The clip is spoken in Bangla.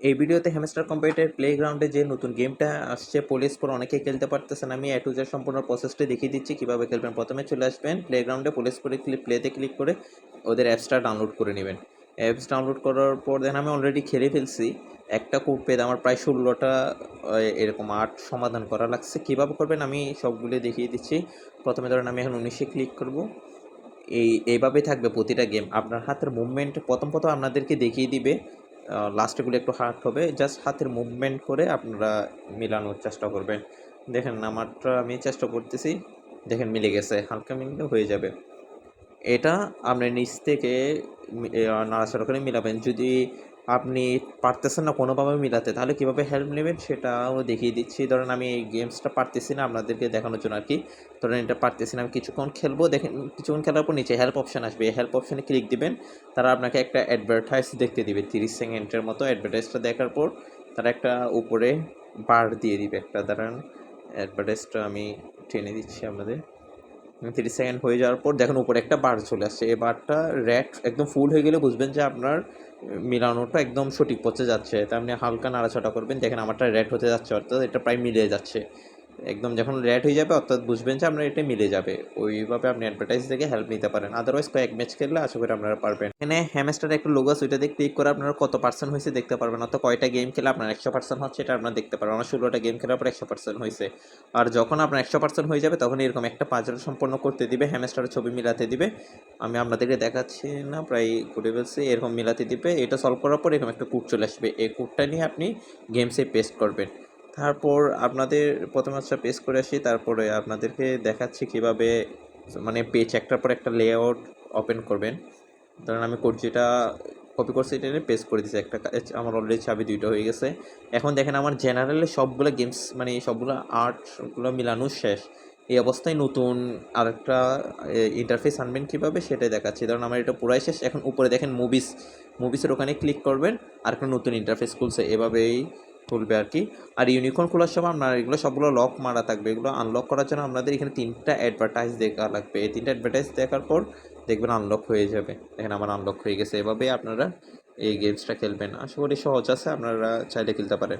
এই ভিডিওতে হ্যামস্টার কম্পিউটার প্লেগ্রাউন্ডে যে নতুন গেমটা আসছে পুলিশ ফোর অনেকেই খেলতে পারতেছেন। আমি এ টু জেড সম্পূর্ণ প্রসেসটা দেখিয়ে দিচ্ছি কীভাবে খেলবেন। প্রথমে চলে আসবেন প্লেগ্রাউন্ডে, পুলিশ করে প্লেতে ক্লিক করে ওদের অ্যাপসটা ডাউনলোড করে নেবেন। অ্যাপস ডাউনলোড করার পর দেখেন আমি অলরেডি খেলে ফেলছি। একটা কোড পেয়ে আমার প্রায় 16টা এরকম আর্ট সমাধান করা লাগছে। কীভাবে করবেন আমি সবগুলো দেখিয়ে দিচ্ছি। প্রথমে ধরেন আমি এখন 19-এ ক্লিক করব। এইভাবেই থাকবে প্রতিটা গেম। আপনার হাতের মুভমেন্ট প্রথম আপনাদেরকে দেখিয়ে দিবে। লাস্টেগুলো একটু হার্ড হবে। জাস্ট হাতের মুভমেন্ট করে আপনারা মিলানোর চেষ্টা করবেন। দেখেন আমারটা আমি চেষ্টা করতেছি। দেখেন মিলে গেছে। হালকা মিললে হয়ে যাবে। এটা আপনি নিচ থেকে নাড়াচাড়া করে মিলাবেন। যদি আপনি পারতেছেন না কোনোভাবে মিলাতে, তাহলে কীভাবে হেল্প নেবেন সেটাও দেখিয়ে দিচ্ছি। ধরেন আমি এই গেমসটা পারতেছি না আপনাদেরকে দেখানোর জন্য আরকি। ধরেন এটা পারতেছি না, আমি কিছুক্ষণ খেলবো। দেখেন কিছুক্ষণ খেলার পর নিচে হেল্প অপশন আসবে। এই হেল্প অপশনে ক্লিক দিবেন। তারা আপনাকে একটা অ্যাডভার্টাইজ দেখতে দিবে 30 সেকেন্ডের মতো। অ্যাডভার্টাইজটা দেখার পর তারা একটা উপরে বার দিয়ে দিবে একটা। দাঁড়ান, অ্যাডভার্টাইজটা আমি টেনে দিচ্ছি আপনাদের। 30 সেকেন্ড হয়ে যাওয়ার পর দেখেন উপরে একটা বার চলে আসছে। এই বারটা রেড একদম ফুল হয়ে গেলে বুঝবেন যে আপনার মিলানোটা একদম সঠিক পথে যাচ্ছে। তাই আপনি হালকা নাড়াচাড়া করবেন। দেখেন আমারটা রেড হতে যাচ্ছে, অর্থাৎ এটা প্রায় মিলে যাচ্ছে। একদম যখন রেড হয়ে যাবে অর্থাৎ বুঝবেন যে আপনার এটা মিলে যাবে। ওইভাবে আপনি অ্যাডভার্টাইজ দেখে হেল্প নিতে পারেন। আদারওয়াইজ কয়েক ম্যাচ খেললে আশা করি আপনারা পারবেন। এখানে হ্যামস্টারের একটা লোগো আছে, ওইটাতে ক্লিক করে আপনারা কত পার্সেন্ট হয়েছে দেখতে পারবেন। অর্থাৎ কয়টা গেম খেলে আপনার 100% হচ্ছে এটা আপনারা দেখতে পারবেন। আমার 16টা গেম খেলার পর 100% হয়েছে। আর যখন আপনার 100% হয়ে যাবে তখন এরকম একটা পাজল সম্পন্ন করতে দিবে, হ্যামস্টারের ছবি মিলাতে দিবে। আমি আপনাদেরকে দেখাচ্ছি না, প্রায় করে ফেলছি। এরকম মিলাতে দিবে। এটা সলভ করার পর এরকম একটা কোড চলে আসবে। এই কোডটা নিয়ে আপনি গেমসে পেস্ট করবেন। তারপর আপনাদের প্রথমে পেস্ট করে আসি। তারপরে আপনাদেরকে দেখাচ্ছি কীভাবে মানে পেজ একটার পর একটা লেআউট ওপেন করবেন। ধরেন আমি কোড যেটা কপি করছি এটা নিয়ে পেস্ট করে দিচ্ছি। একটা আমার অলরেডি চাবি 2টা হয়ে গেছে। এখন দেখেন আমার জেনারেলে সবগুলো গেমস মানে সবগুলো আর্টগুলো মিলানো শেষ। এই অবস্থায় নতুন আরেকটা ইন্টারফেস আনবেন কীভাবে সেটাই দেখাচ্ছি। ধরুন আমার এটা পুরাই শেষ। এখন উপরে দেখেন মুভিসের ওখানে ক্লিক করবেন, আর একটা নতুন ইন্টারফেস খুলছে। এভাবেই খুলবে আর কি। আর ইউনিকর্ন খোলার সময় আপনার এগুলো সবগুলো লক মারা থাকবে। এগুলো আনলক করার জন্য আপনাদের এখানে 3টা অ্যাডভার্টাইজ দেখা লাগবে। এই 3টা অ্যাডভার্টাইজ দেখার পর দেখবেন আনলক হয়ে যাবে। দেখেন আমার আনলক হয়ে গেছে। এভাবেই আপনারা এই গেমসটা খেলবেন। আশা করি সহজ আছে, আপনারা চাইলে খেলতে পারেন।